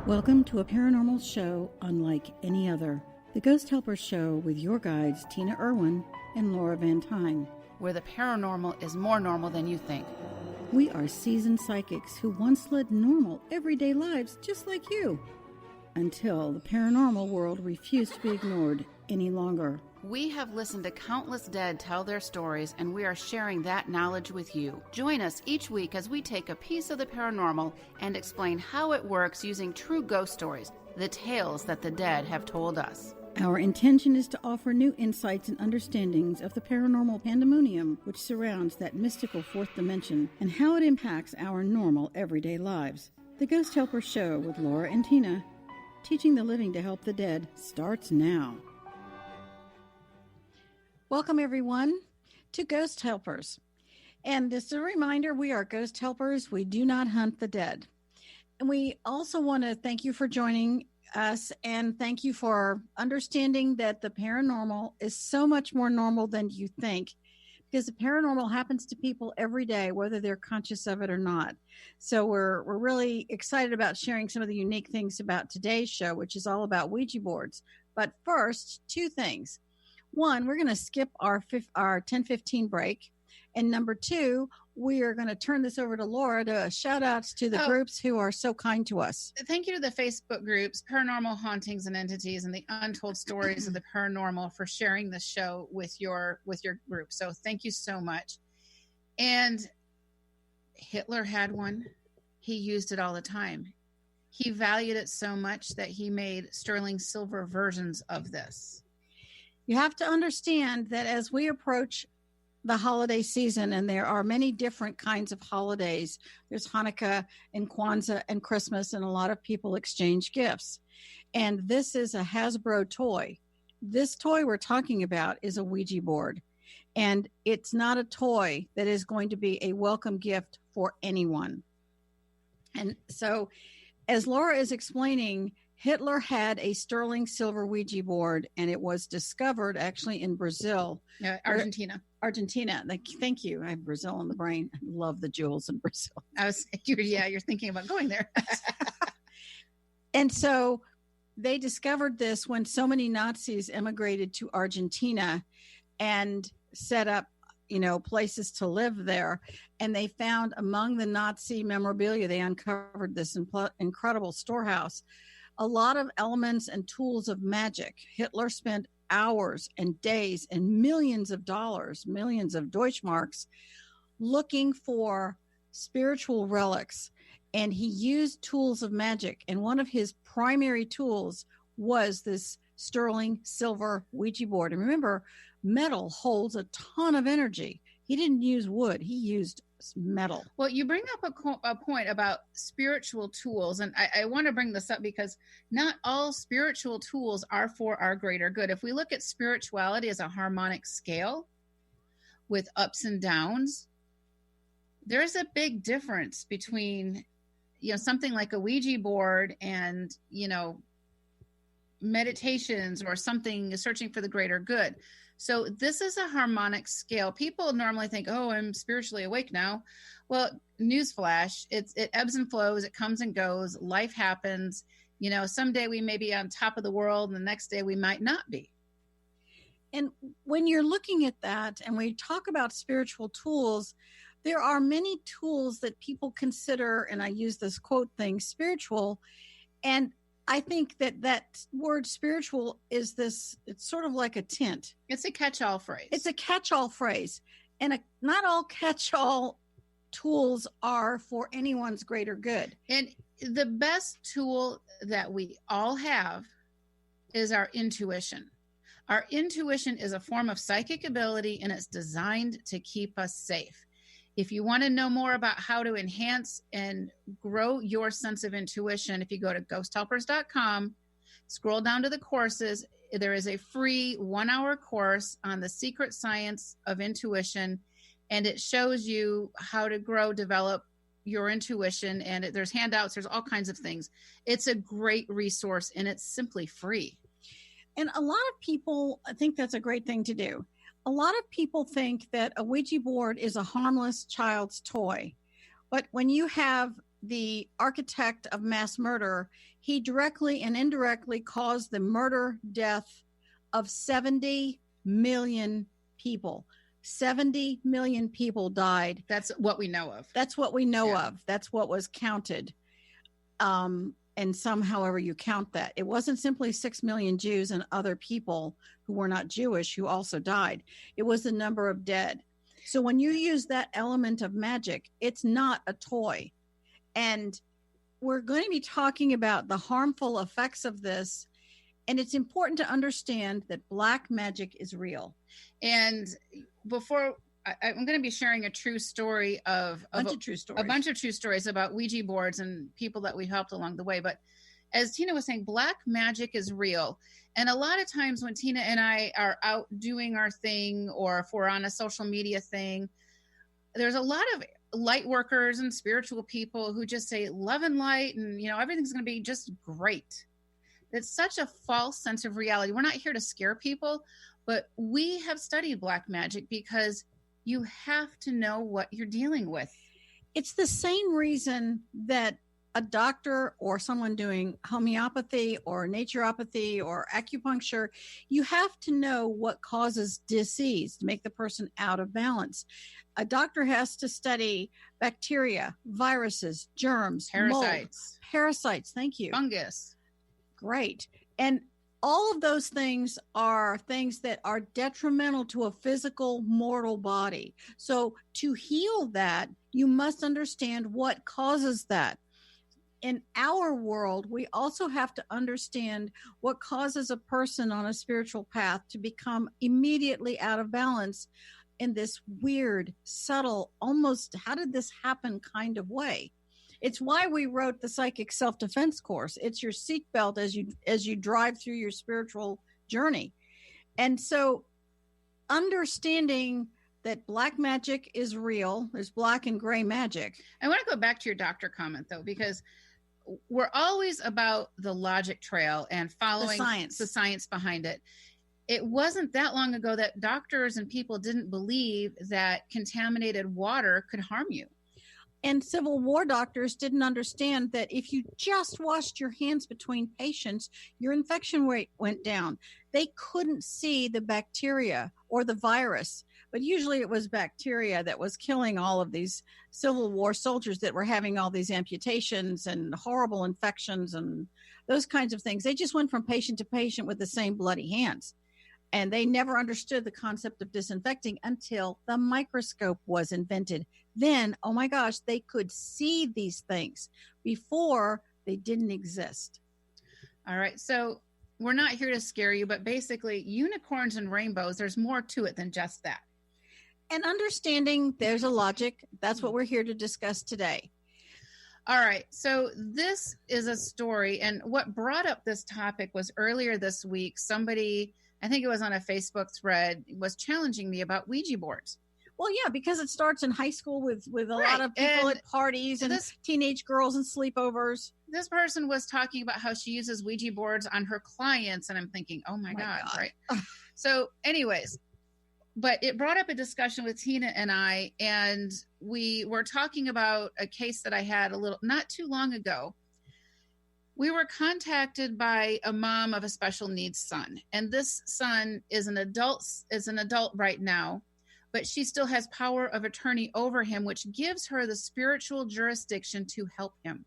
Welcome to a paranormal show unlike any other. The Ghost Helpers Show with your guides Tina Irwin and Laura Van Tyne. Where the paranormal is more normal than you think. We are seasoned psychics who once led normal, everyday lives just like you. Until the paranormal world refused to be ignored any longer. We have listened to countless dead tell their stories, and we are sharing that knowledge with you. Join us each week as we take a piece of the paranormal and explain how it works using true ghost stories, the tales that the dead have told us. Our intention is to offer new insights and understandings of the paranormal pandemonium which surrounds that mystical fourth dimension and how it impacts our normal everyday lives. The Ghost Helpers Show with Laura and Tina, teaching the living to help the dead, starts now. Welcome, everyone, to Ghost Helpers. And just a reminder, we are Ghost Helpers. We do not hunt the dead. And we also want to thank you for joining us and thank you for understanding that the paranormal is so much more normal than you think, because the paranormal happens to people every day, whether they're conscious of it or not. So we're really excited about sharing some of the unique things about today's show, which is all about Ouija boards. But first, two things. One, we're going to skip our 10:15 break. And number two, we are going to turn this over to Laura to shout outs to the groups who are so kind to us. Thank you to the Facebook groups, Paranormal Hauntings and Entities, and the Untold Stories of the Paranormal for sharing the show with your group. So thank you so much. And Hitler had one. He used it all the time. He valued it so much that he made sterling silver versions of this. You have to understand that as we approach the holiday season, and there are many different kinds of holidays. There's Hanukkah and Kwanzaa and Christmas, and a lot of people exchange gifts. And this is a Hasbro toy. This toy we're talking about is a Ouija board. And it's not a toy that is going to be a welcome gift for anyone. And so, as Laura is explaining, Hitler had a sterling silver Ouija board, and it was discovered actually in Brazil. Argentina. Thank you. I have Brazil in the brain. I love the jewels in Brazil. You're thinking about going there. And so they discovered this when so many Nazis emigrated to Argentina and set up, places to live there. And they found among the Nazi memorabilia, they uncovered this incredible storehouse, a lot of elements and tools of magic. Hitler spent hours and days and millions of dollars, millions of Deutschmarks, looking for spiritual relics. And he used tools of magic. And one of his primary tools was this sterling silver Ouija board. And remember, metal holds a ton of energy. He didn't use wood. He used metal. Well, you bring up a point about spiritual tools, and I want to bring this up because not all spiritual tools are for our greater good. If we look at spirituality as a harmonic scale with ups and downs, there's a big difference between something like a Ouija board and meditations or something searching for the greater good. So this is a harmonic scale. People normally think, oh, I'm spiritually awake now. Well, newsflash, it ebbs and flows. It comes and goes. Life happens. Someday we may be on top of the world, and the next day we might not be. And when you're looking at that, and we talk about spiritual tools, there are many tools that people consider, and I use this quote thing, spiritual. And I think that word spiritual is it's sort of like a tint. It's a catch-all phrase. It's a catch-all phrase. And not all catch-all tools are for anyone's greater good. And the best tool that we all have is our intuition. Our intuition is a form of psychic ability, and it's designed to keep us safe. If you want to know more about how to enhance and grow your sense of intuition, if you go to ghosthelpers.com, scroll down to the courses, there is a free 1-hour course on the secret science of intuition, and it shows you how to develop your intuition, and there's handouts, there's all kinds of things. It's a great resource, and it's simply free. And a lot of people think that's a great thing to do. A lot of people think that a Ouija board is a harmless child's toy. But when you have the architect of mass murder, he directly and indirectly caused the murder death of 70 million people. 70 million people died. That's what we know of. That's what we know of. That's what was counted. And some, however you count that. It wasn't simply 6 million Jews and other people who were not Jewish who also died. It was the number of dead. So when you use that element of magic, it's not a toy. And we're going to be talking about the harmful effects of this. And it's important to understand that black magic is real. And before I'm going to be sharing a true story of a bunch of true stories about Ouija boards and people that we helped along the way. But as Tina was saying, black magic is real. And a lot of times when Tina and I are out doing our thing, or if we're on a social media thing, there's a lot of light workers and spiritual people who just say love and light and, everything's going to be just great. It's such a false sense of reality. We're not here to scare people, but we have studied black magic because you have to know what you're dealing with. It's the same reason that a doctor or someone doing homeopathy or naturopathy or acupuncture, you have to know what causes disease to make the person out of balance. A doctor has to study bacteria, viruses, germs, parasites. Mold, parasites. Thank you. Fungus. Great. And all of those things are things that are detrimental to a physical, mortal body. So to heal that, you must understand what causes that. In our world, we also have to understand what causes a person on a spiritual path to become immediately out of balance in this weird, subtle, almost how did this happen kind of way. It's why we wrote the Psychic Self-Defense course. It's your seatbelt as you drive through your spiritual journey. And so understanding that black magic is real, there's black and gray magic. I want to go back to your doctor comment, though, because we're always about the logic trail and following the science behind it. It wasn't that long ago that doctors and people didn't believe that contaminated water could harm you. And Civil War doctors didn't understand that if you just washed your hands between patients, your infection rate went down. They couldn't see the bacteria or the virus, but usually it was bacteria that was killing all of these Civil War soldiers that were having all these amputations and horrible infections and those kinds of things. They just went from patient to patient with the same bloody hands. And they never understood the concept of disinfecting until the microscope was invented. Then, oh my gosh, they could see these things. Before, they didn't exist. All right. So we're not here to scare you, but basically unicorns and rainbows, there's more to it than just that. And understanding there's a logic. That's what we're here to discuss today. All right. So this is a story. And what brought up this topic was earlier this week, somebody, I think it was on a Facebook thread, was challenging me about Ouija boards. Well, yeah, because it starts in high school with a lot of people at parties and teenage girls and sleepovers. This person was talking about how she uses Ouija boards on her clients. And I'm thinking, oh my God. Right. So anyways, but it brought up a discussion with Tina and I, and we were talking about a case that I had not too long ago. We were contacted by a mom of a special needs son, and this son is an adult right now, but she still has power of attorney over him, which gives her the spiritual jurisdiction to help him.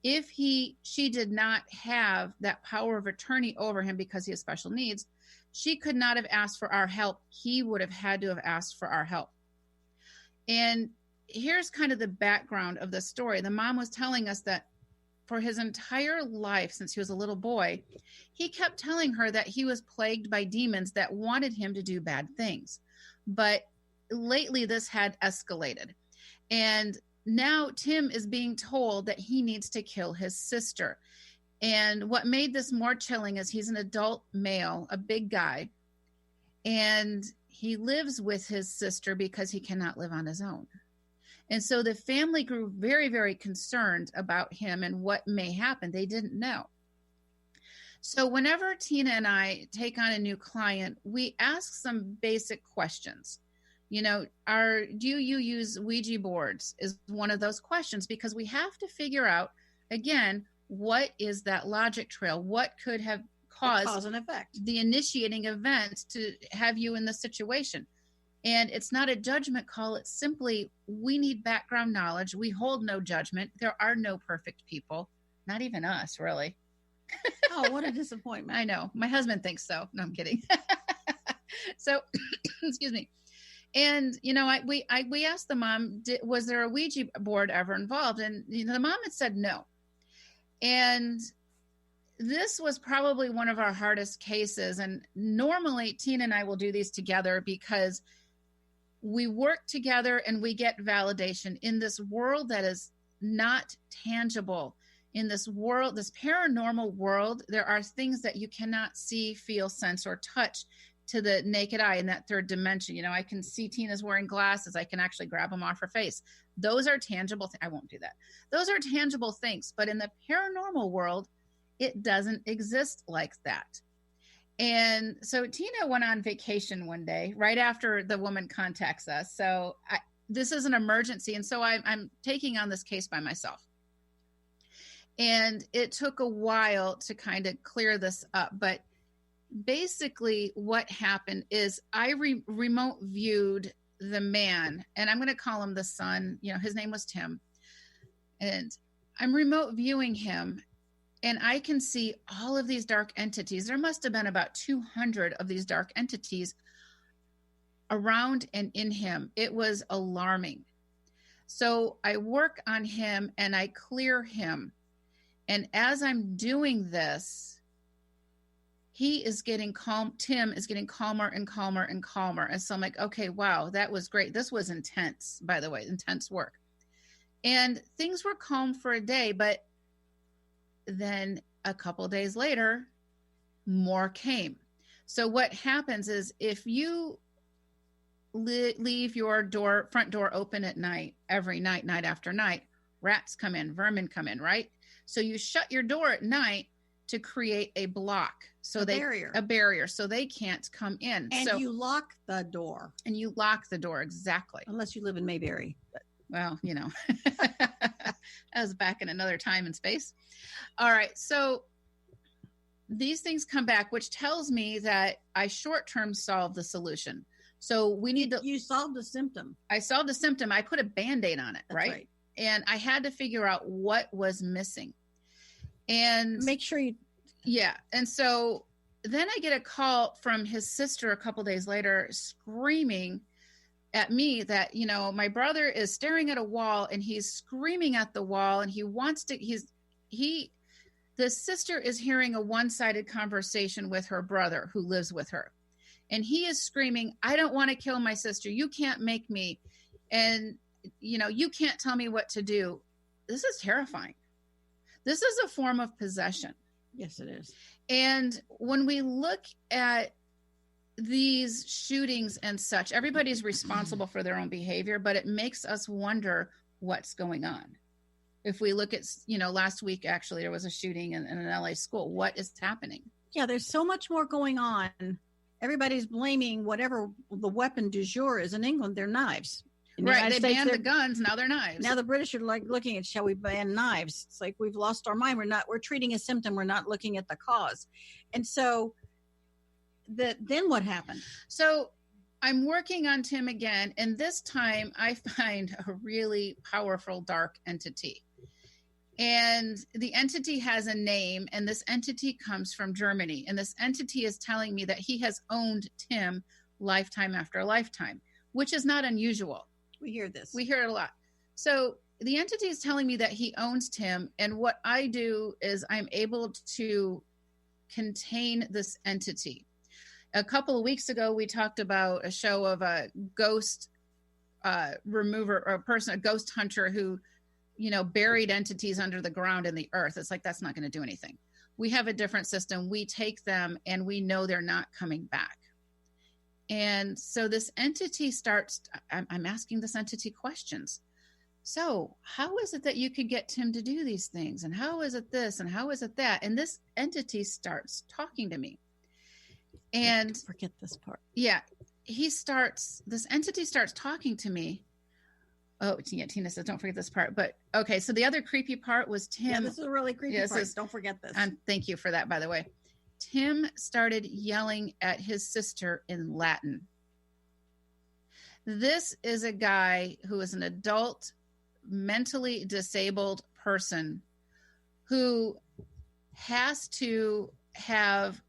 If she did not have that power of attorney over him because he has special needs, she could not have asked for our help. He would have had to have asked for our help. And here's kind of the background of the story. The mom was telling us that for his entire life, since he was a little boy, he kept telling her that he was plagued by demons that wanted him to do bad things. But lately this had escalated. And now Tim is being told that he needs to kill his sister. And what made this more chilling is he's an adult male, a big guy, and he lives with his sister because he cannot live on his own. And so the family grew very, very concerned about him and what may happen. They didn't know. So whenever Tina and I take on a new client, we ask some basic questions. You know, do you use Ouija boards is one of those questions, because we have to figure out, again, what is that logic trail? What could have caused cause and effect, the initiating event to have you in this situation? And it's not a judgment call. It's simply, we need background knowledge. We hold no judgment. There are no perfect people, not even us, really. Oh, what a disappointment. I know. My husband thinks so. No, I'm kidding. So, excuse me. And, you know, we asked the mom, was there a Ouija board ever involved? And, you know, the mom had said no. And this was probably one of our hardest cases. And normally Tina and I will do these together because we work together and we get validation in this world that is not tangible. In this world, this paranormal world, there are things that you cannot see, feel, sense, or touch to the naked eye in that third dimension. You know, I can see Tina's wearing glasses. I can actually grab them off her face. Those are tangible. I won't do that. Those are tangible things. But in the paranormal world, it doesn't exist like that. And so Tina went on vacation one day right after the woman contacts us. So this is an emergency. And so I'm taking on this case by myself. And it took a while to kind of clear this up. But basically what happened is I remote viewed the man, and I'm going to call him the son. You know, his name was Tim. And I'm remote viewing him, and I can see all of these dark entities. There must have been about 200 of these dark entities around and in him. It was alarming. So I work on him and I clear him. And as I'm doing this, he is getting calm. Tim is getting calmer and calmer and calmer. And so I'm like, okay, wow, that was great. This was intense, by the way, intense work. And things were calm for a day, but then a couple of days later, more came. So what happens is if you leave your front door open at night, every night, night after night, rats come in, vermin come in, right? So you shut your door at night to create a block. So a barrier. So they can't come in. And you lock the door. And you lock the door. Exactly. Unless you live in Mayberry. But. Well, you know, that was back in another time and space. All right. So these things come back, which tells me that I short-term solved the solution. So we need to. You solved the symptom. I solved the symptom. I put a Band-Aid on it, right? And I had to figure out what was missing. And make sure you. Yeah. And so then I get a call from his sister a couple days later screaming at me that, you know, my brother is staring at a wall and he's screaming at the wall and he wants to, the sister is hearing a one-sided conversation with her brother who lives with her. And he is screaming, I don't want to kill my sister. You can't make me. And, you know, you can't tell me what to do. This is terrifying. This is a form of possession. Yes, it is. And when we look at these shootings and such, everybody's responsible for their own behavior, but it makes us wonder what's going on. If we look at, you know, last week, actually, there was a shooting in an LA school. What is happening? Yeah, there's so much more going on. Everybody's blaming whatever the weapon du jour is. In England, they're knives. Right, they banned the guns, now they're knives. Now the British are like looking at, shall we ban knives? It's like we've lost our mind. We're treating a symptom. We're not looking at the cause. And so then what happened? So I'm working on Tim again, and this time I find a really powerful dark entity. And the entity has a name, and this entity comes from Germany. And this entity is telling me that he has owned Tim lifetime after lifetime, which is not unusual. We hear this. We hear it a lot. So the entity is telling me that he owns Tim. And what I do is I'm able to contain this entity. A couple of weeks ago, we talked about a show of a ghost remover or a ghost hunter who, you know, buried entities under the ground in the earth. It's like, that's not going to do anything. We have a different system. We take them and we know they're not coming back. And so this entity starts, I'm asking this entity questions. So how is it that you could get Tim to do these things? And how is it this? And how is it that? And this entity starts talking to me. And forget this part. Yeah. this entity starts talking to me. Oh, yeah, Tina says, don't forget this part. But okay, so the other creepy part was Tim. Yeah, this is a really creepy part. Don't forget this. And thank you for that, by the way. Tim started yelling at his sister in Latin. This is a guy who is an adult, mentally disabled person who has to have,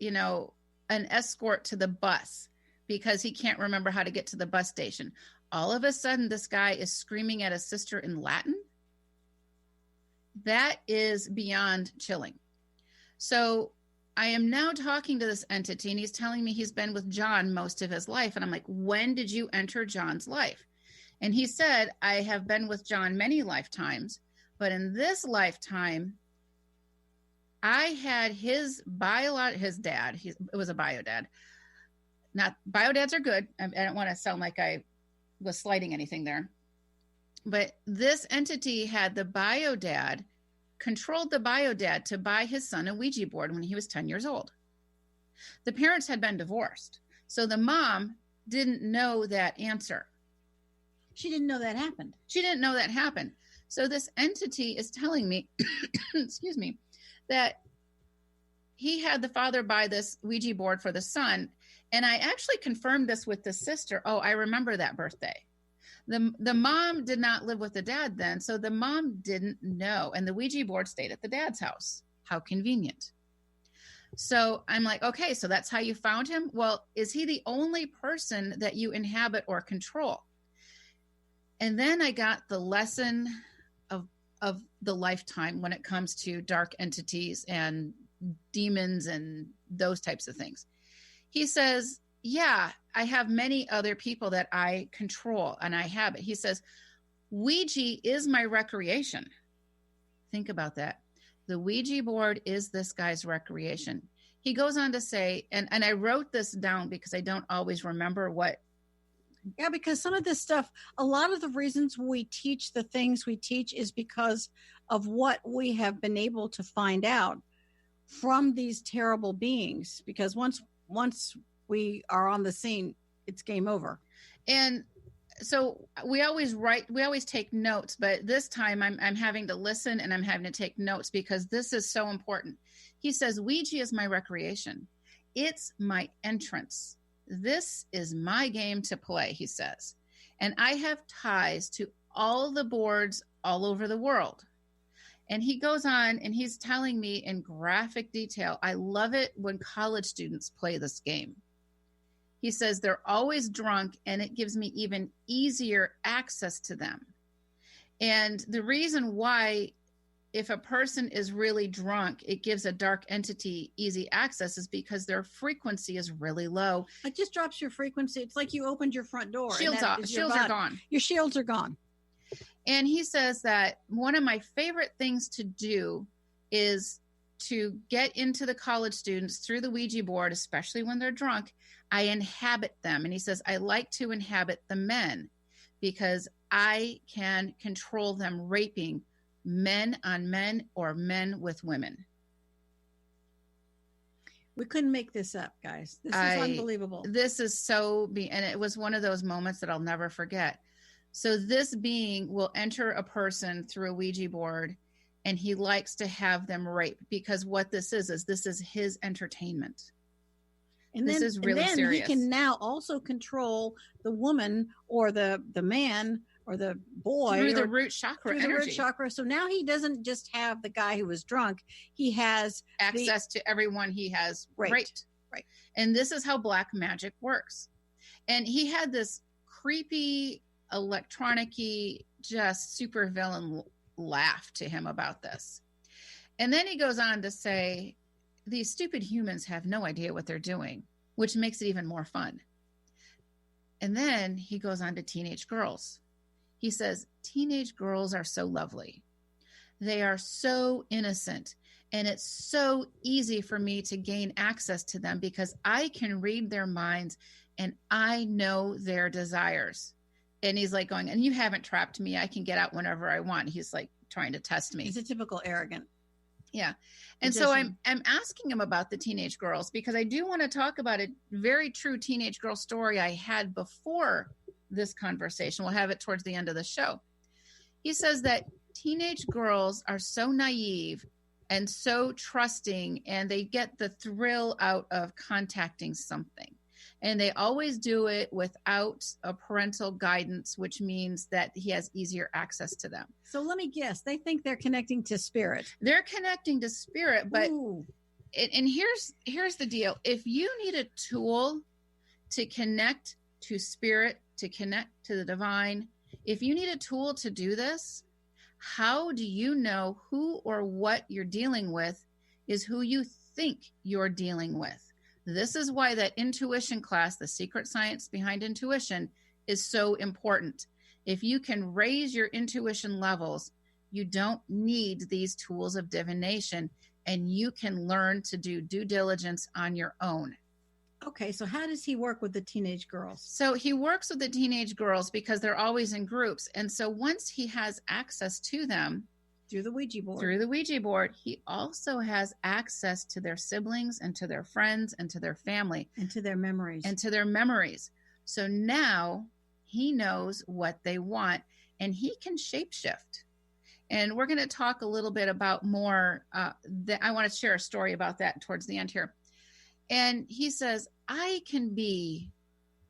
an escort to the bus because he can't remember how to get to the bus station. All of a sudden, this guy is screaming at his sister in Latin. That is beyond chilling. So I am now talking to this entity, and he's telling me he's been with John most of his life. And I'm like, when did you enter John's life? And he said, I have been with John many lifetimes, but in this lifetime, I had his dad. It was a bio dad. Not bio dads are good. I don't want to sound like I was slighting anything there. But this entity had the bio dad, controlled the bio dad to buy his son a Ouija board when he was 10 years old. The parents had been divorced. So the mom didn't know that answer. She didn't know that happened. So this entity is telling me, excuse me, that he had the father buy this Ouija board for the son. And I actually confirmed this with the sister. Oh, I remember that birthday. The mom did not live with the dad then, so the mom didn't know. And the Ouija board stayed at the dad's house. How convenient. So I'm like, okay, so that's how you found him? Well, is he the only person that you inhabit or control? And then I got the lesson of the lifetime when it comes to dark entities and demons and those types of things. He says, yeah, I have many other people that I control and I habit. He says, Ouija is my recreation. Think about that. The Ouija board is this guy's recreation. He goes on to say, and I wrote this down because I don't always remember what. Yeah, because some of this stuff, a lot of the reasons we teach the things we teach is because of what we have been able to find out from these terrible beings. Because once we are on the scene, it's game over. And so we always take notes, but this time I'm having to listen and I'm having to take notes because this is so important. He says, Ouija is my recreation. It's my entrance. This is my game to play, he says. And I have ties to all the boards all over the world. And he goes on and he's telling me in graphic detail, I love it when college students play this game. He says they're always drunk and it gives me even easier access to them. And the reason why, if a person is really drunk, it gives a dark entity easy access is because their frequency is really low. It just drops your frequency. It's like you opened your front door. Shields are gone. Your shields are gone. And he says that one of my favorite things to do is to get into the college students through the Ouija board, especially when they're drunk. I inhabit them. And he says, I like to inhabit the men because I can control them raping men on men or men with women. We couldn't make this up, guys. This is unbelievable. This is and it was one of those moments that I'll never forget. So this being will enter a person through a Ouija board and he likes to have them rape because what this is his entertainment. And this is really serious. He can now also control the woman or the man or the boy through the root chakra energy. The root chakra. So now he doesn't just have the guy who was drunk. He has access to everyone he has raped. Right. And this is how black magic works. And he had this creepy, electronic-y, just super villain laugh to him about this. And then he goes on to say, these stupid humans have no idea what they're doing, which makes it even more fun. And then he goes on to teenage girls. He says, teenage girls are so lovely. They are so innocent. And it's so easy for me to gain access to them because I can read their minds and I know their desires. And he's like going, and you haven't trapped me. I can get out whenever I want. He's like trying to test me. He's a typical arrogant. Yeah. And so I'm asking him about the teenage girls because I do want to talk about a very true teenage girl story I had before this conversation. We'll have it towards the end of the show. He says that teenage girls are so naive and so trusting, and they get the thrill out of contacting something. And they always do it without a parental guidance, which means that he has easier access to them. So let me guess. They think they're connecting to spirit. They're connecting to spirit, but and here's the deal. If you need a tool to connect to spirit, to connect to the divine, if you need a tool to do this, how do you know who or what you're dealing with is who you think you're dealing with? This is why that intuition class, the secret science behind intuition, is so important. If you can raise your intuition levels, you don't need these tools of divination, and you can learn to do due diligence on your own. Okay, so how does he work with the teenage girls? So he works with the teenage girls because they're always in groups. And so once he has access to them, through the Ouija board, he also has access to their siblings and to their friends and to their family. And to their memories. So now he knows what they want, and he can shapeshift. And we're going to talk a little bit about more. I want to share a story about that towards the end here. And he says, I can be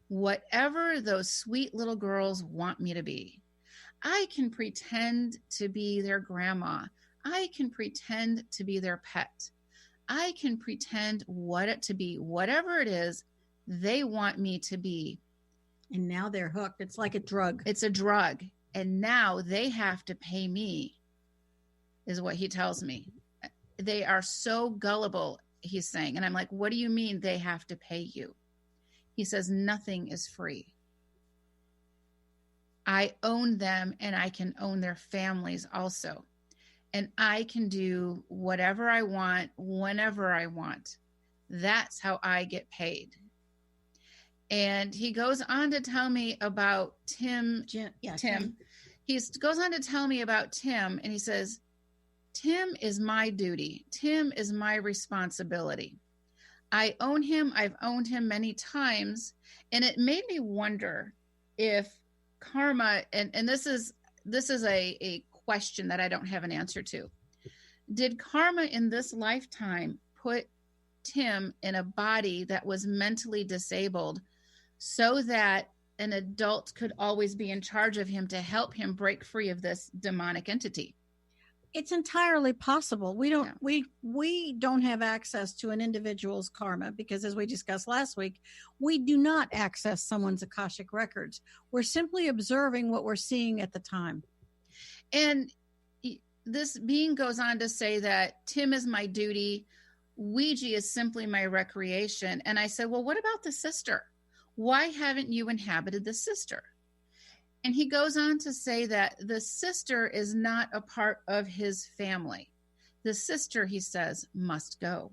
whatever those sweet little girls want me to be. I can pretend to be their grandma. I can pretend to be their pet. I can pretend to be whatever it is they want me to be. And now they're hooked. It's like a drug. It's a drug. And now they have to pay me, is what he tells me. They are so gullible, he's saying. And I'm like, what do you mean they have to pay you? He says, nothing is free. I own them, and I can own their families also. And I can do whatever I want, whenever I want. That's how I get paid. And he goes on to tell me about Tim. Tim. He goes on to tell me about Tim, and he says, Tim is my duty. Tim is my responsibility. I own him. I've owned him many times. And it made me wonder if karma, and this is a question that I don't have an answer to. Did karma in this lifetime put Tim in a body that was mentally disabled so that an adult could always be in charge of him to help him break free of this demonic entity? It's entirely possible. We don't have access to an individual's karma because, as we discussed last week, we do not access someone's Akashic records. We're simply observing what we're seeing at the time. And this being goes on to say that Tim is my duty. Ouija is simply my recreation. And I said, well, what about the sister? Why haven't you inhabited the sister? And he goes on to say that the sister is not a part of his family. The sister, he says, must go.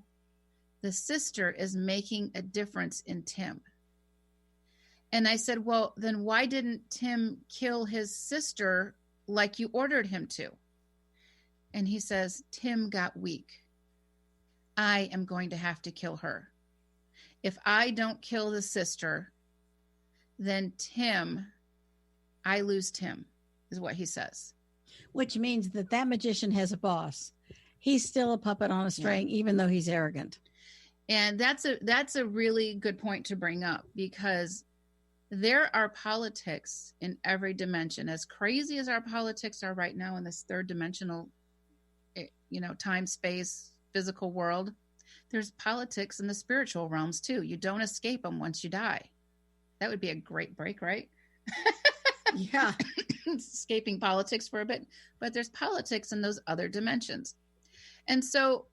The sister is making a difference in Tim. And I said, well, then why didn't Tim kill his sister like you ordered him to? And he says, Tim got weak. I am going to have to kill her. If I don't kill the sister, then I lose Tim, is what he says. Which means that magician has a boss. He's still a puppet on a string, even though he's arrogant. And that's a really good point to bring up, because there are politics in every dimension. As crazy as our politics are right now in this third dimensional, time, space, physical world, there's politics in the spiritual realms too. You don't escape them once you die. That would be a great break, right? Yeah. Escaping politics for a bit, but there's politics in those other dimensions. And so,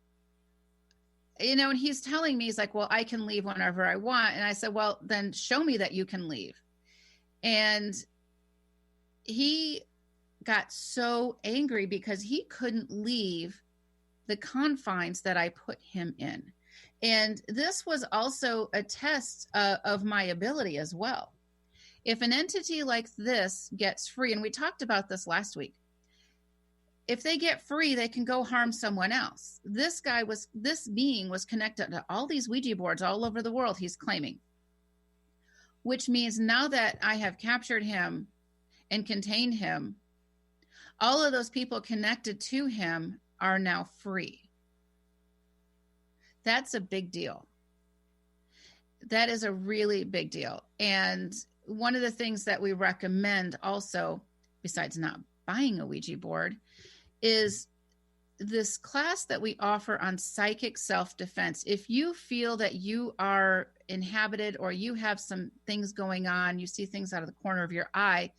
and he's telling me, he's like, well, I can leave whenever I want. And I said, well, then show me that you can leave. And he got so angry because he couldn't leave the confines that I put him in. And this was also a test of my ability as well. If an entity like this gets free, and we talked about this last week, if they get free, they can go harm someone else. This being was connected to all these Ouija boards all over the world, he's claiming. Which means now that I have captured him and contained him, all of those people connected to him are now free. That's a big deal. That is a really big deal. And one of the things that we recommend also, besides not buying a Ouija board, is this class that we offer on psychic self-defense. If you feel that you are inhabited or you have some things going on, you see things out of the corner of your eye,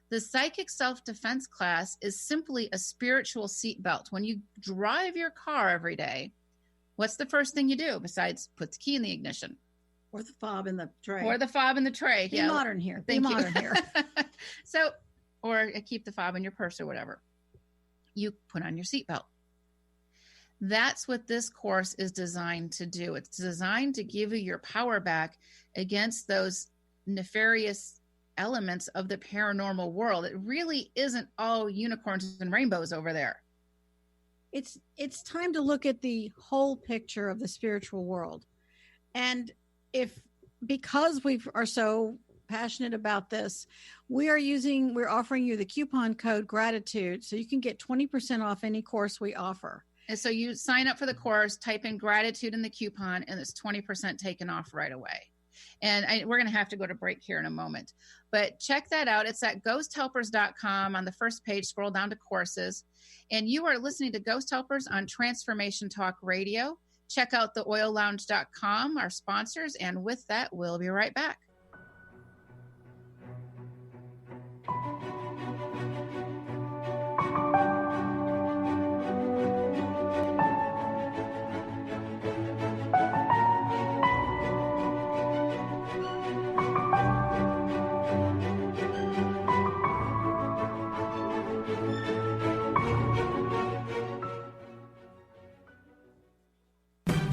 the psychic self-defense class is simply a spiritual seatbelt. When you drive your car every day, what's the first thing you do besides put the key in the ignition? Or the fob in the tray. Be modern here. Be modern here. So, or keep the fob in your purse or whatever. You put on your seatbelt. That's what this course is designed to do. It's designed to give you your power back against those nefarious elements of the paranormal world. It really isn't all unicorns and rainbows over there. It's time to look at the whole picture of the spiritual world. And because we are so passionate about this, we're offering you the coupon code gratitude, so you can get 20% off any course we offer. And so you sign up for the course, type in gratitude in the coupon, and it's 20% taken off right away. And we're going to have to go to break here in a moment, but check that out. It's at ghosthelpers.com. On the first page, scroll down to courses, and you are listening to Ghost Helpers on Transformation Talk Radio. Check out theoillounge.com, our sponsors. And with that, we'll be right back.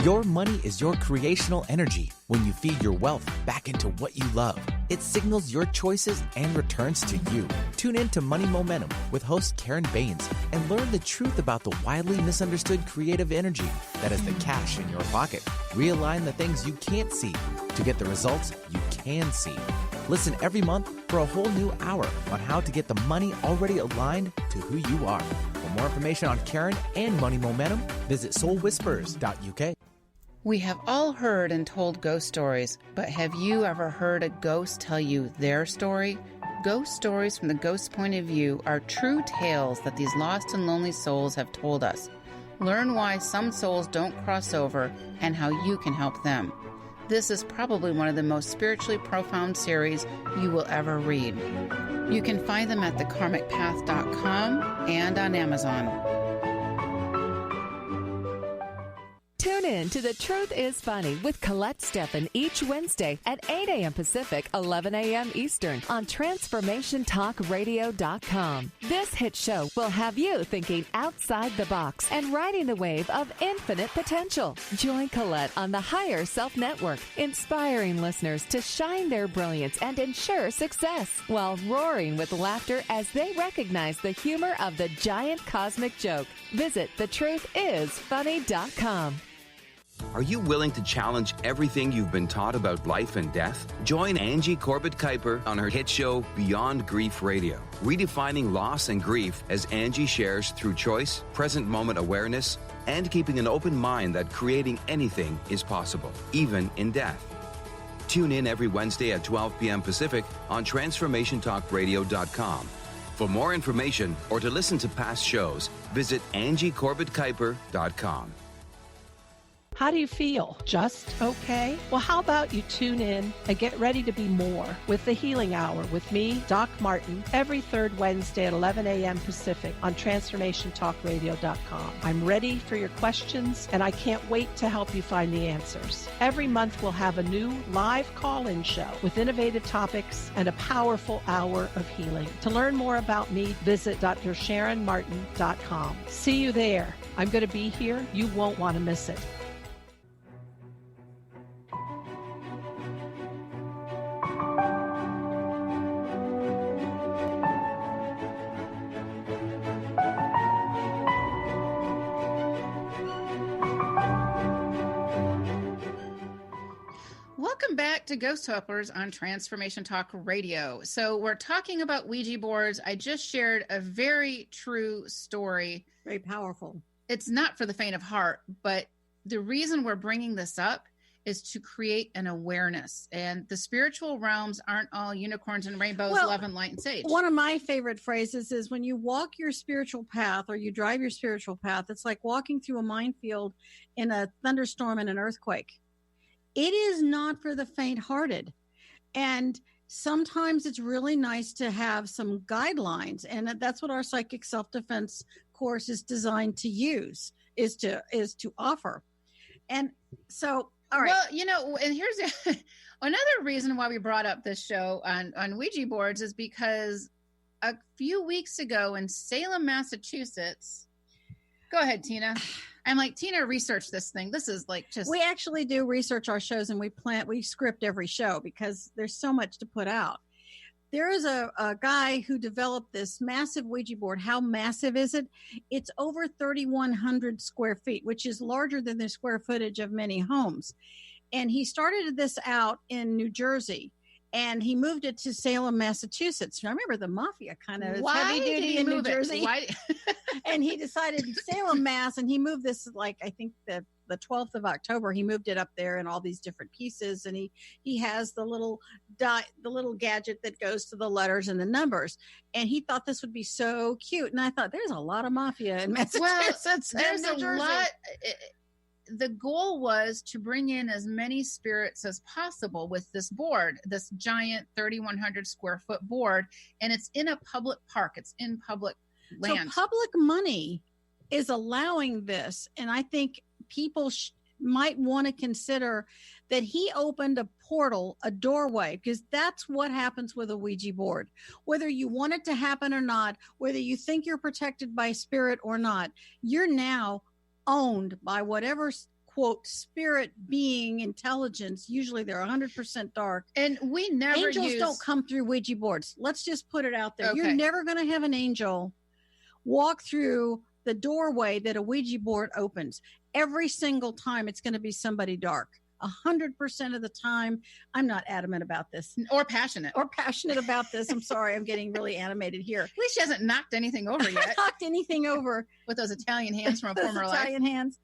Your money is your creational energy. When you feed your wealth back into what you love, it signals your choices and returns to you. Tune in to Money Momentum with host Karen Baines and learn the truth about the widely misunderstood creative energy that is the cash in your pocket. Realign the things you can't see to get the results you can see. Listen every month for a whole new hour on how to get the money already aligned to who you are. For more information on Karen and Money Momentum, visit soulwhispers.uk. We have all heard and told ghost stories, but have you ever heard a ghost tell you their story? Ghost stories from the ghost's point of view are true tales that these lost and lonely souls have told us. Learn why some souls don't cross over and how you can help them. This is probably one of the most spiritually profound series you will ever read. You can find them at thekarmicpath.com and on Amazon. Tune in to The Truth is Funny with Colette Steffen each Wednesday at 8 a.m. Pacific, 11 a.m. Eastern on TransformationTalkRadio.com. This hit show will have you thinking outside the box and riding the wave of infinite potential. Join Colette on the Higher Self Network, inspiring listeners to shine their brilliance and ensure success while roaring with laughter as they recognize the humor of the giant cosmic joke. Visit thetruthisfunny.com. Are you willing to challenge everything you've been taught about life and death? Join Angie Corbett-Kuiper on her hit show Beyond Grief Radio, redefining loss and grief as Angie shares through choice, present moment awareness, and keeping an open mind that creating anything is possible, even in death. Tune in every Wednesday at 12 p.m. Pacific on TransformationTalkRadio.com. For more information or to listen to past shows, visit AngieCorbettKuiper.com. How do you feel? Just okay? Well, how about you tune in and get ready to be more with the Healing Hour with me, Doc Martin, every third Wednesday at 11 a.m. Pacific on TransformationTalkRadio.com. I'm ready for your questions, and I can't wait to help you find the answers. Every month, we'll have a new live call-in show with innovative topics and a powerful hour of healing. To learn more about me, visit DrSharonMartin.com. See you there. I'm going to be here. You won't want to miss it. back to Ghost Helpers on Transformation Talk Radio. So we're talking about Ouija boards. I just shared a very true story. Very powerful. It's not for the faint of heart, but the reason we're bringing this up is to create an awareness. And the spiritual realms aren't all unicorns and rainbows, love and light and sage. One of my favorite phrases is when you walk your spiritual path or you drive your spiritual path, it's like walking through a minefield in a thunderstorm and an earthquake. It is not for the faint-hearted. And sometimes it's really nice to have some guidelines. And that's what our psychic self-defense course is designed to use, is to offer. And so, all right. Well, you know, and here's another reason why we brought up this show on Ouija boards is because a few weeks ago in Salem, Massachusetts. Go ahead, Tina. I'm like, Tina, research this thing. This is like just. We actually do research our shows, and we script every show because there's so much to put out. There is a guy who developed this massive Ouija board. How massive is it? It's over 3,100 square feet, which is larger than the square footage of many homes. And he started this out in New Jersey, and he moved it to Salem, Massachusetts. I remember the mafia kind of heavy duty in New Jersey. Why? And he decided Salem, Mass, and he moved this, like, I think the 12th of October, he moved it up there in all these different pieces. And he has the little gadget that goes to the letters and the numbers. And he thought this would be so cute. And I thought, there's a lot of mafia in Massachusetts. Well, there's a lot. The goal was to bring in as many spirits as possible with this board, this giant 3,100 square foot board. And it's in a public park. It's in public land. So public money is allowing this. And I think people might want to consider that he opened a portal, a doorway, because that's what happens with a Ouija board. Whether you want it to happen or not, whether you think you're protected by spirit or not, you're now owned by whatever, quote, spirit being intelligence. Usually they're 100% dark. And we never Angels don't come through Ouija boards. Let's just put it out there. Okay. You're never going to have an angel walk through the doorway that a Ouija board opens. Every single time it's going to be somebody dark. 100% of the time. I'm not adamant about this. Or passionate about this. I'm sorry. I'm getting really animated here. At least she hasn't knocked anything over yet. Knocked anything over. With those Italian hands from a former life. Italian hands.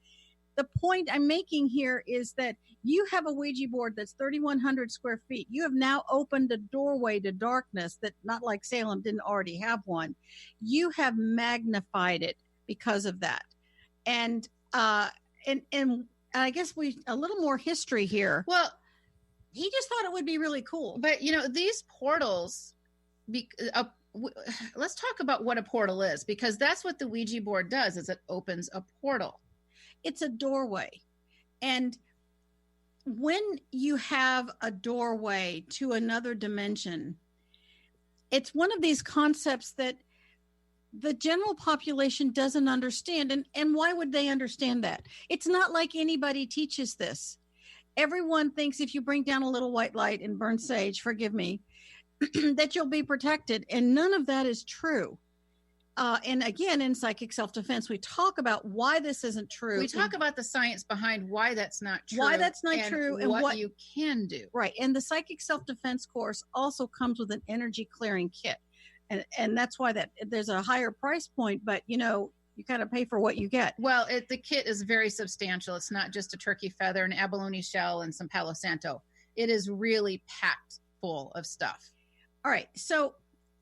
The point I'm making here is that you have a Ouija board that's 3,100 square feet. You have now opened a doorway to darkness that, not like Salem didn't already have one. You have magnified it because of that. And I guess a little more history here. Well, he just thought it would be really cool. But, you know, these portals, let's talk about what a portal is, because that's what the Ouija board does, is it opens a portal. It's a doorway. And when you have a doorway to another dimension, it's one of these concepts that the general population doesn't understand. And why would they understand that? It's not like anybody teaches this. Everyone thinks if you bring down a little white light and burn sage, forgive me, that you'll be protected. And none of that is true. And again, in psychic self-defense, we talk about why this isn't true. We talk about the science behind why that's not true. Why that's not true. And what you can do. Right. And the psychic self-defense course also comes with an energy clearing kit. And that's why that there's a higher price point, but you know, you kind of pay for what you get. Well, the kit is very substantial. It's not just a turkey feather, an abalone shell, and some Palo Santo. It is really packed full of stuff. All right. So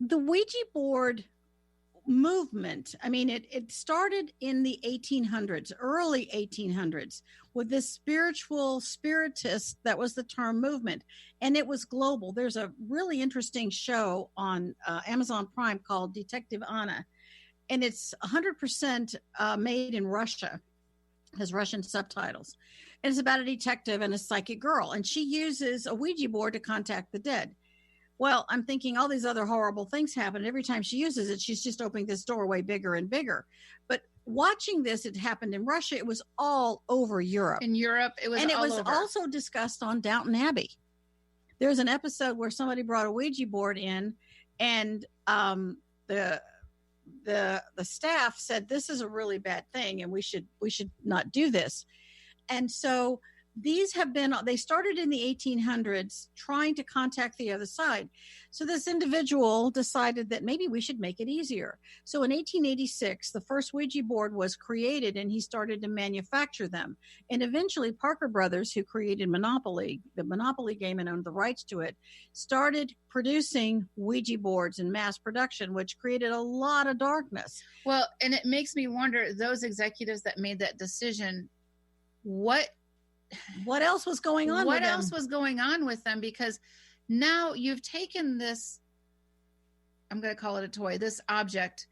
the Ouija board movement, I mean, it started in the 1800s, early 1800s, with this spiritist, that was the term movement, and it was global. There's a really interesting show on Amazon Prime called Detective Anna, and it's 100% made in Russia, has Russian subtitles, and it's about a detective and a psychic girl, and she uses a Ouija board to contact the dead. Well, I'm thinking all these other horrible things happen. Every time she uses it, she's just opening this doorway bigger and bigger. But watching this, it happened in Russia. It was all over Europe. In Europe, it was all over. And it was also discussed on Downton Abbey. There's an episode where somebody brought a Ouija board in, and the staff said, this is a really bad thing, and we should not do this. And so they started in the 1800s trying to contact the other side. So this individual decided that maybe we should make it easier. So in 1886, the first Ouija board was created, and he started to manufacture them. And eventually Parker Brothers, who created the Monopoly game and owned the rights to it, started producing Ouija boards in mass production, which created a lot of darkness. Well, and it makes me wonder, those executives that made that decision, what else was going on what else was going on with them? Because now you've taken this, I'm going to call it a toy, this object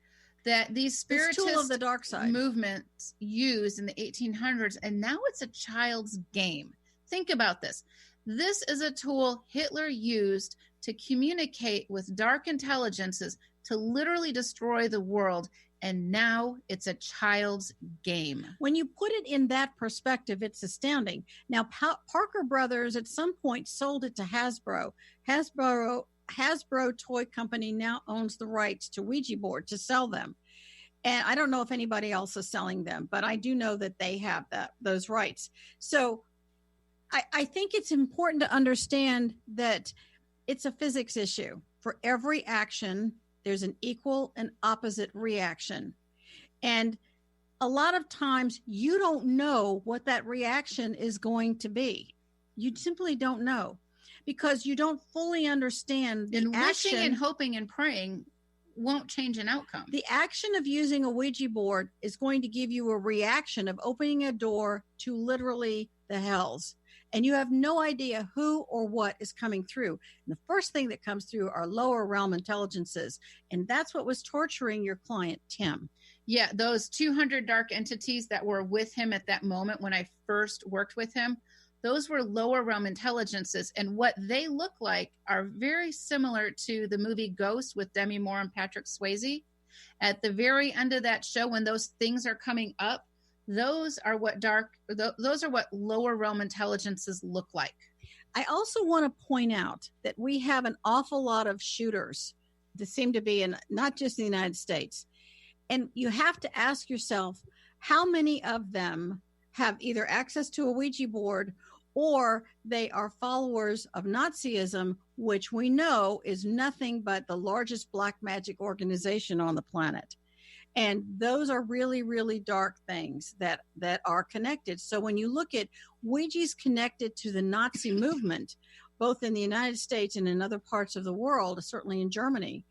that these spiritist tool of the dark side movements used in the 1800s, and now it's a child's game. Think about this. This is a tool Hitler used to communicate with dark intelligences to literally destroy the world. And now it's a child's game. When you put it in that perspective, it's astounding. Now, Parker Brothers at some point sold it to Hasbro. Hasbro Toy Company now owns the rights to Ouija board to sell them. And I don't know if anybody else is selling them, but I do know that they have those rights. So I think it's important to understand that it's a physics issue. For every action, there's an equal and opposite reaction. And a lot of times you don't know what that reaction is going to be. You simply don't know because you don't fully understand the action. Wishing and hoping and praying won't change an outcome. The action of using a Ouija board is going to give you a reaction of opening a door to literally the hells. And you have no idea who or what is coming through. And the first thing that comes through are lower realm intelligences. And that's what was torturing your client, Tim. Yeah, those 200 dark entities that were with him at that moment when I first worked with him, those were lower realm intelligences. And what they look like are very similar to the movie Ghost with Demi Moore and Patrick Swayze. At the very end of that show, when those things are coming up, those are what lower realm intelligences look like. I also want to point out that we have an awful lot of shooters that seem to be in not just the United States. And you have to ask yourself, how many of them have either access to a Ouija board or they are followers of Nazism, which we know is nothing but the largest black magic organization on the planet. And those are really, really dark things that are connected. So when you look at Ouija's connected to the Nazi movement, both in the United States and in other parts of the world, certainly in Germany,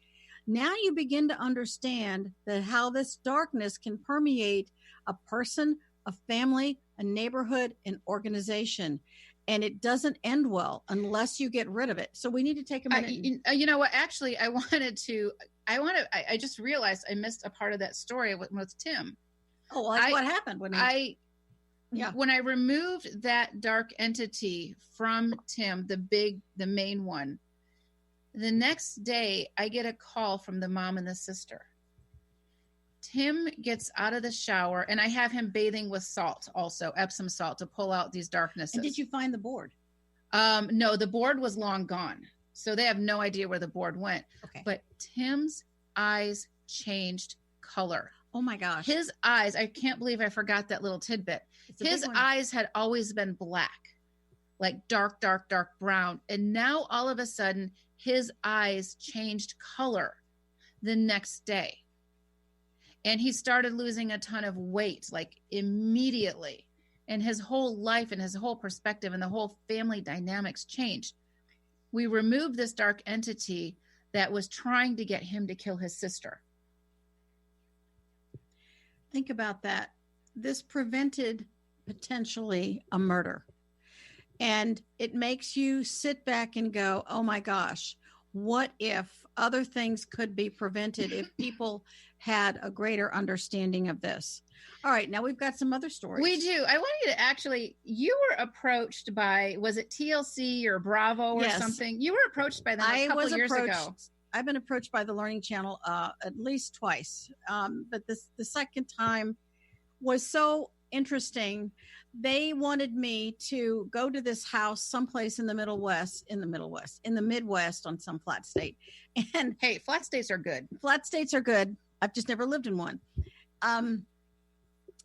now you begin to understand that how this darkness can permeate a person, a family, a neighborhood, an organization. And it doesn't end well unless you get rid of it. So we need to take a minute. You know what? Actually, I just realized I missed a part of that story with Tim. Oh, well, that's what happened when I removed that dark entity from Tim, the main one. The next day, I get a call from the mom and the sister. Tim gets out of the shower, and I have him bathing with salt, also Epsom salt, to pull out these darknesses. And did you find the board? No, the board was long gone. So they have no idea where the board went. Okay. But Tim's eyes changed color. Oh, my gosh. His eyes, I can't believe I forgot that little tidbit. His eyes had always been black, like dark, dark, dark brown. And now all of a sudden, his eyes changed color the next day. And he started losing a ton of weight, like immediately. And his whole life and his whole perspective and the whole family dynamics changed. We removed this dark entity that was trying to get him to kill his sister. Think about that. This prevented potentially a murder. And it makes you sit back and go, oh my gosh, what if other things could be prevented if people had a greater understanding of this? All right, now we've got some other stories. We do. I want you to you were approached by, was it TLC or Bravo or something? You were approached by them a couple years ago. I've been approached by the Learning Channel at least twice. But the second time was so interesting. They wanted me to go to this house someplace in the Midwest on some flat state. And hey, flat states are good. Flat states are good. I've just never lived in one.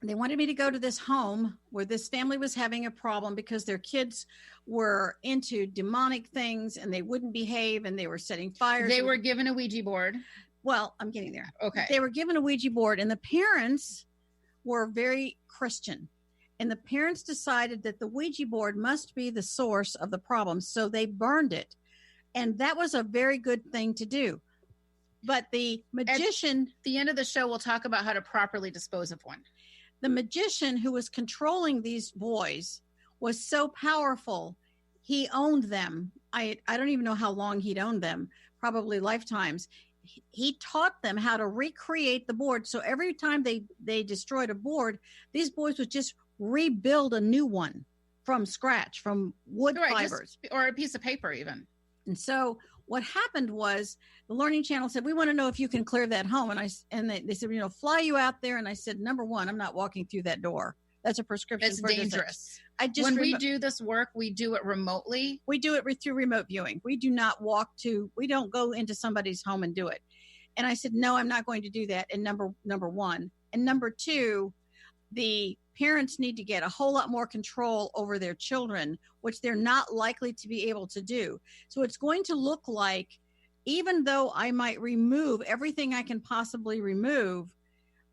they wanted me to go to this home where this family was having a problem because their kids were into demonic things and they wouldn't behave and they were setting fires. They were given a Ouija board. Well, I'm getting there. Okay. They were given a Ouija board and the parents were very Christian. And the parents decided that the Ouija board must be the source of the problem. So they burned it. And that was a very good thing to do. But the magician... At the end of the show, we'll talk about how to properly dispose of one. The magician who was controlling these boys was so powerful. He owned them. I don't even know how long he'd owned them, probably lifetimes. He taught them how to recreate the board. So every time they destroyed a board, these boys would just rebuild a new one from scratch, from wood fibers. Or a piece of paper even. And so what happened was the Learning Channel said, we want to know if you can clear that home. And they said, fly you out there. And I said, number one, I'm not walking through that door. That's a prescription. It's dangerous. When we do this work, we do it remotely. We do it through remote viewing. We do not we don't go into somebody's home and do it. And I said, no, I'm not going to do that. And number one. And number two, the parents need to get a whole lot more control over their children, which they're not likely to be able to do. So it's going to look like, even though I might remove everything I can possibly remove,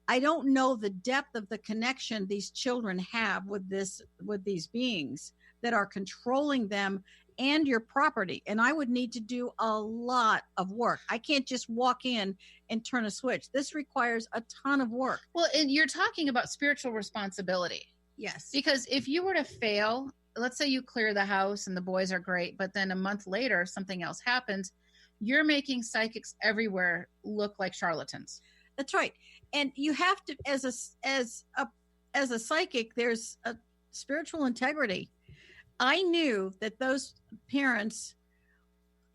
I don't know the depth of the connection these children have with these beings that are controlling them and your property. And I would need to do a lot of work. I can't just walk in and turn a switch. This requires a ton of work. Well, and you're talking about spiritual responsibility. Yes. Because if you were to fail, let's say you clear the house and the boys are great, but then a month later something else happens, you're making psychics everywhere look like charlatans. That's right. And you have to, as a psychic, there's a spiritual integrity. I knew that those parents,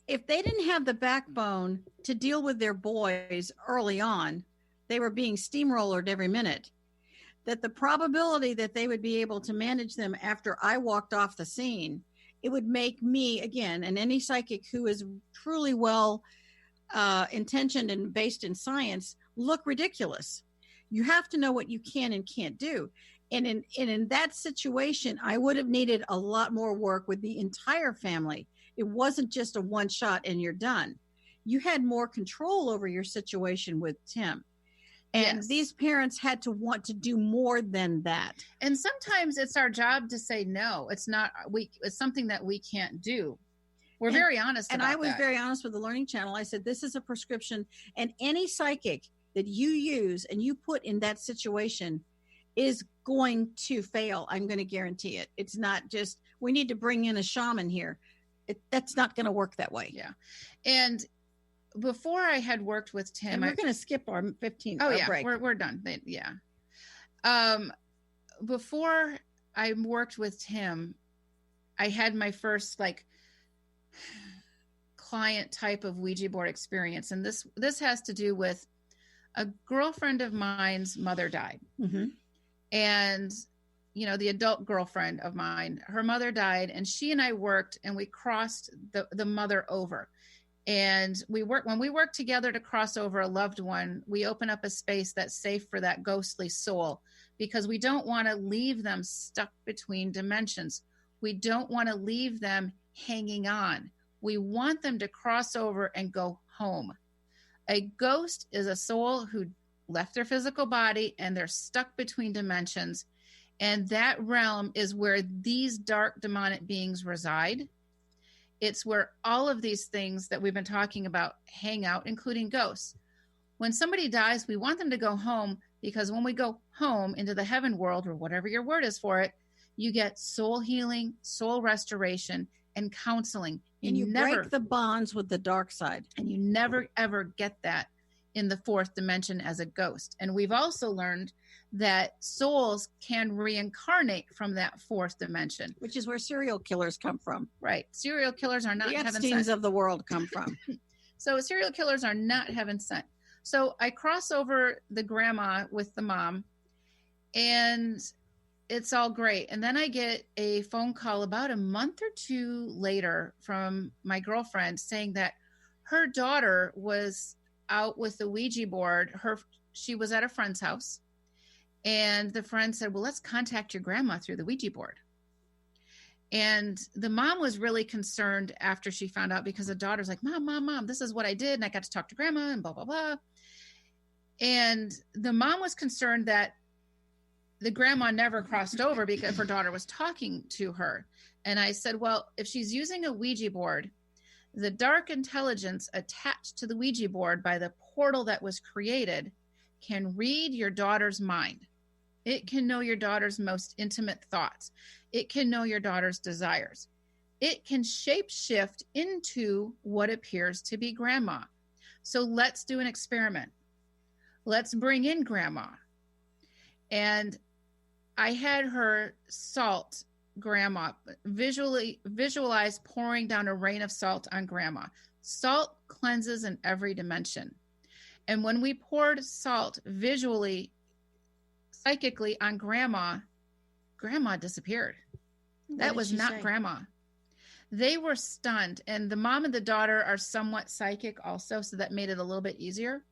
if they didn't have the backbone to deal with their boys early on, they were being steamrollered every minute, that the probability that they would be able to manage them after I walked off the scene, it would make me, again, and any psychic who is truly well intentioned and based in science, look ridiculous. You have to know what you can and can't do. And in that situation, I would have needed a lot more work with the entire family. It wasn't just a one shot and you're done. You had more control over your situation with Tim. And yes. These parents had to want to do more than that. And sometimes it's our job to say, no, it's something that we can't do. We're very honest about that. And I was very honest with the Learning Channel. I said, this is a prescription, and any psychic that you use and you put in that situation is going to fail. I'm going to guarantee it. It's not just, we need to bring in a shaman here. That's not going to work that way. Yeah. And before I had worked with Tim, and we're going to skip our 15 break. We're done. Yeah. Before I worked with Tim, I had my first client type of Ouija board experience. And this has to do with a girlfriend of mine's mother died. Mm-hmm. And, the adult girlfriend of mine, her mother died, and she and I worked, and we crossed the mother over. And when we work together to cross over a loved one, we open up a space that's safe for that ghostly soul, because we don't want to leave them stuck between dimensions. We don't want to leave them hanging on. We want them to cross over and go home. A ghost is a soul who left their physical body and they're stuck between dimensions. And that realm is where these dark demonic beings reside. It's where all of these things that we've been talking about hang out, including ghosts. When somebody dies, we want them to go home, because when we go home into the heaven world, or whatever your word is for it, you get soul healing, soul restoration, and counseling. And you break the bonds with the dark side. And you never, ever get that in the fourth dimension as a ghost. And we've also learned that souls can reincarnate from that fourth dimension. Which is where serial killers come from. Right. Serial killers are not the heaven Epsteins sent. of the world come from. So serial killers are not heaven sent. So I cross over the grandma with the mom, and it's all great. And then I get a phone call about a month or two later from my girlfriend saying that her daughter was out with the Ouija board. She was at a friend's house, And the friend said, well, let's contact your grandma through the Ouija board. And the mom was really concerned after she found out, because the daughter's like, mom, this is what I did. And I got to talk to grandma and blah, blah, blah. And the mom was concerned that the grandma never crossed over because her daughter was talking to her. And I said, well, if she's using a Ouija board, the dark intelligence attached to the Ouija board by the portal that was created can read your daughter's mind. It can know your daughter's most intimate thoughts. It can know your daughter's desires. It can shape-shift into what appears to be grandma. So let's do an experiment. Let's bring in grandma. And I had her salt grandma, visualize pouring down a rain of salt on grandma. Salt cleanses in every dimension. And when we poured salt visually, psychically on grandma disappeared. That was not grandma. They were stunned. And the mom and the daughter are somewhat psychic also, so that made it a little bit easier.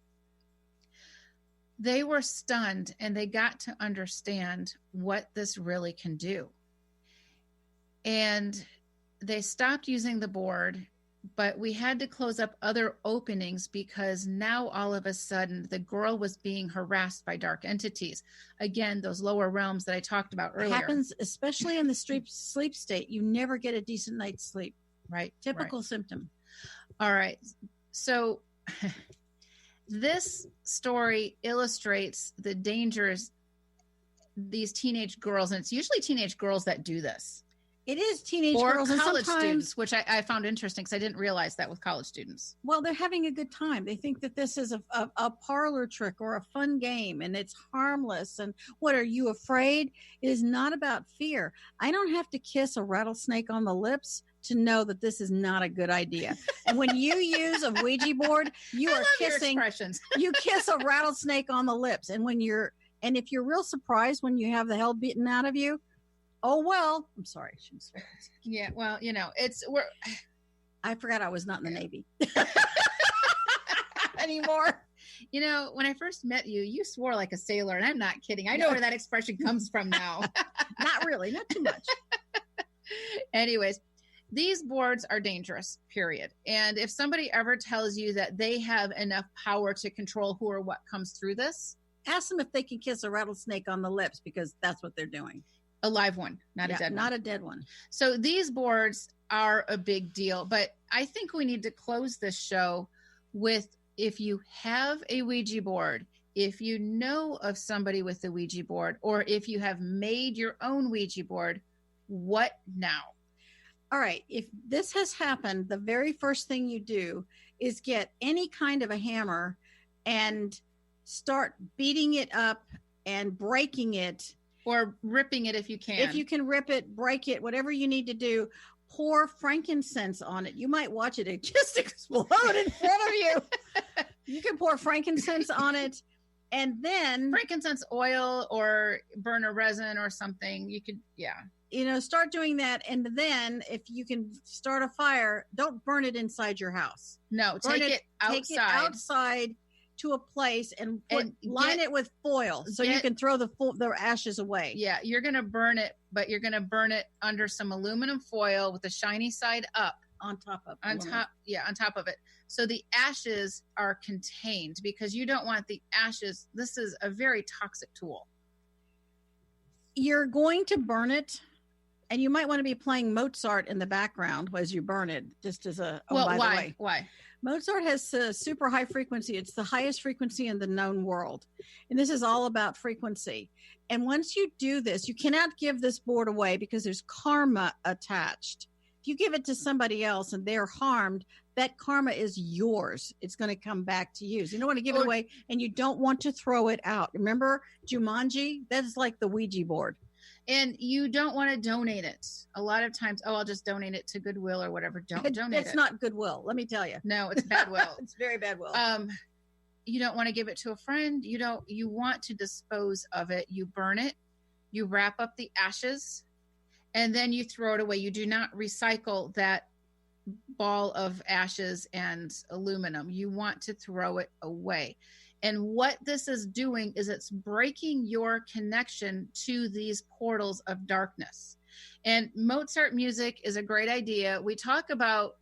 They were stunned, and they got to understand what this really can do. And they stopped using the board, but we had to close up other openings because now all of a sudden the girl was being harassed by dark entities. Again, those lower realms that I talked about earlier. It happens, especially in the sleep state. You never get a decent night's sleep. Right. Typical symptom. All right. So this story illustrates the dangers these teenage girls, and it's usually teenage girls that do this. It is teenage or girls and college sometimes, students, which I found interesting because I didn't realize that with college students. Well, they're having a good time. They think that this is a parlor trick or a fun game, and it's harmless. And what, are you afraid? It is not about fear. I don't have to kiss a rattlesnake on the lips to know that this is not a good idea. And when you use a Ouija board, you are kissing. You kiss a rattlesnake on the lips, and if you're real surprised when you have the hell beaten out of you. Oh, well, I'm sorry. Yeah, well, I forgot I was not in the Navy anymore. When I first met you, you swore like a sailor, and I'm not kidding. I know where that expression comes from now. Not really, not too much. Anyways, these boards are dangerous, period. And if somebody ever tells you that they have enough power to control who or what comes through this, ask them if they can kiss a rattlesnake on the lips, because that's what they're doing. A live one, not a dead one. Not a dead one. So these boards are a big deal, but I think we need to close this show with, if you have a Ouija board, if you know of somebody with a Ouija board, or if you have made your own Ouija board, what now? All right. If this has happened, the very first thing you do is get any kind of a hammer and start beating it up and breaking it. Or ripping it if you can. If you can rip it, break it, whatever you need to do. Pour frankincense on it. You might watch it just explode in front of you. You can pour frankincense on it, and then frankincense oil or burn a resin or something. You could, start doing that. And then if you can start a fire, don't burn it inside your house. No, take it outside. Take it outside to a place and line it with foil so you can throw the ashes away. Yeah, you're going to burn it, but you're going to burn it under some aluminum foil with the shiny side up. On top of it. So the ashes are contained, because you don't want the ashes. This is a very toxic tool. You're going to burn it, and you might want to be playing Mozart in the background as you burn it, just as by the way. Why? Mozart has a super high frequency. It's the highest frequency in the known world. And this is all about frequency. And once you do this, you cannot give this board away because there's karma attached. If you give it to somebody else and they're harmed, that karma is yours. It's going to come back to you. So you don't want to give it away, and you don't want to throw it out. Remember Jumanji? That's like the Ouija board. And you don't want to donate it. A lot of times, I'll just donate it to Goodwill or whatever. Don't donate it. It's not Goodwill, let me tell you. No, it's bad will. It's very bad will. You don't want to give it to a friend. You want to dispose of it. You burn it. You wrap up the ashes, and then you throw it away. You do not recycle that ball of ashes and aluminum. You want to throw it away. And what this is doing is it's breaking your connection to these portals of darkness. And Mozart music is a great idea. We talk about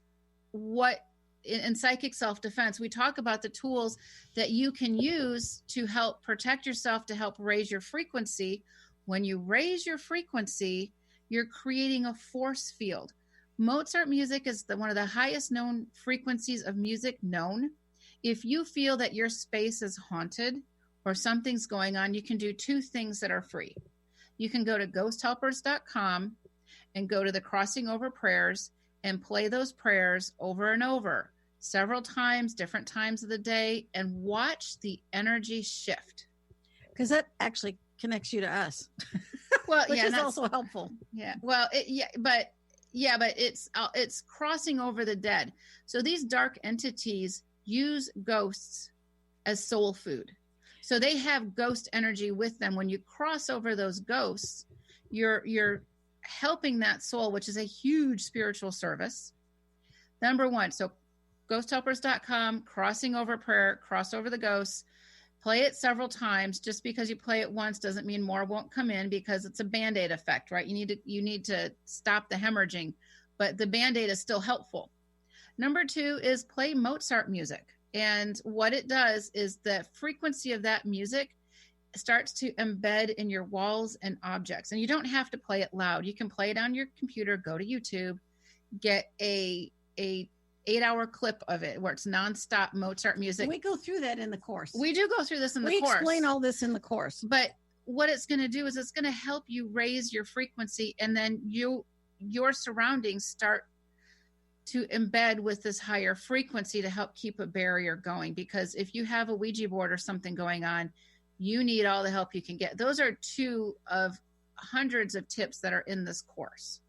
what in psychic self-defense, we talk about the tools that you can use to help protect yourself, to help raise your frequency. When you raise your frequency, you're creating a force field. Mozart music is one of the highest known frequencies of music known. If you feel that your space is haunted or something's going on, you can do two things that are free. You can go to ghosthelpers.com and go to the Crossing Over prayers and play those prayers over and over, several times, different times of the day, and watch the energy shift. Because that actually connects you to us. Well, which is also helpful. Yeah. Well, but it's crossing over the dead. So these dark entities use ghosts as soul food. So they have ghost energy with them. When you cross over those ghosts, you're helping that soul, which is a huge spiritual service. Number one, so ghosthelpers.com, crossing over prayer, cross over the ghosts, play it several times. Just because you play it once doesn't mean more won't come in, because it's a Band-Aid effect, right? You need to stop the hemorrhaging, but the Band-Aid is still helpful. Number two is play Mozart music. And what it does is the frequency of that music starts to embed in your walls and objects. And you don't have to play it loud. You can play it on your computer, go to YouTube, get a 8-hour clip of it where it's nonstop Mozart music. And we go through that in the course. We do go through this in the course. We explain all this in the course. But what it's going to do is it's going to help you raise your frequency, and then your surroundings start to embed with this higher frequency to help keep a barrier going. Because if you have a Ouija board or something going on, you need all the help you can get. Those are two of hundreds of tips that are in this course.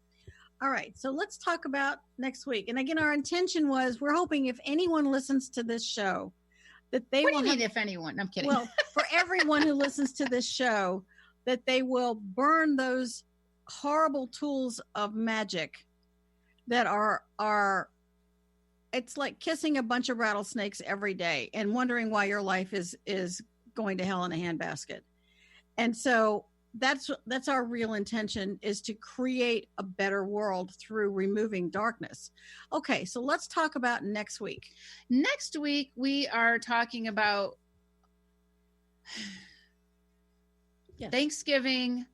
All right. So let's talk about next week. And again, our intention was, we're hoping if anyone listens to this show, that they will. What do you mean if anyone? I'm kidding. Well, for everyone who listens to this show, that they will burn those horrible tools of magic that are it's like kissing a bunch of rattlesnakes every day and wondering why your life is going to hell in a handbasket. And so that's our real intention, is to create a better world through removing darkness. Okay, so let's talk about next week. Next week, we are talking about Thanksgiving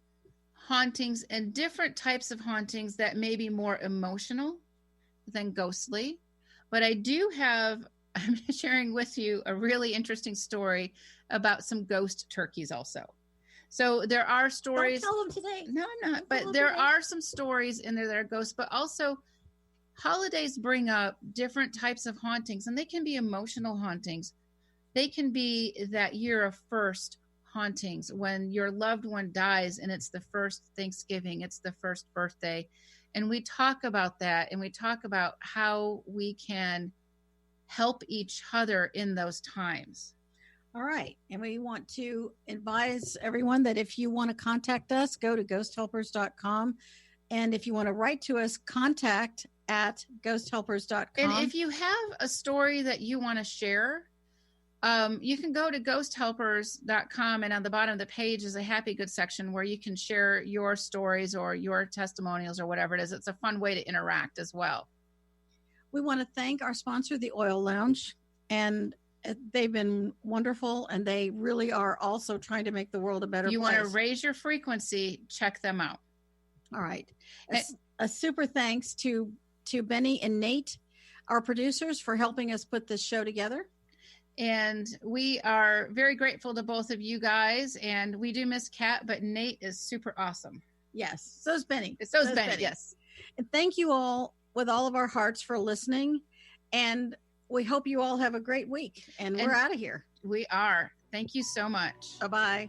hauntings and different types of hauntings that may be more emotional than ghostly. But I'm sharing with you a really interesting story about some ghost turkeys also. So there are stories. Don't tell them today. No, I'm not. But there are some stories in there that are ghosts, but also holidays bring up different types of hauntings, and they can be emotional hauntings. They can be that year of first hauntings when your loved one dies and it's the first Thanksgiving, it's the first birthday. And we talk about that, and we talk about how we can help each other in those times. All right. And we want to advise everyone that if you want to contact us, go to ghosthelpers.com. And if you want to write to us, contact@ghosthelpers.com. And if you have a story that you want to share, you can go to ghosthelpers.com, and on the bottom of the page is a happy good section where you can share your stories or your testimonials or whatever it is. It's a fun way to interact as well. We want to thank our sponsor, the Oil Lounge, and they've been wonderful, and they really are also trying to make the world a better place. You want to raise your frequency, check them out. All right. A super thanks to Benny and Nate, our producers, for helping us put this show together. And we are very grateful to both of you guys. And we do miss Kat, but Nate is super awesome. Yes. So's Benny. So's Benny. Yes. And thank you all with all of our hearts for listening. And we hope you all have a great week. And we're out of here. We are. Thank you so much. Bye-bye.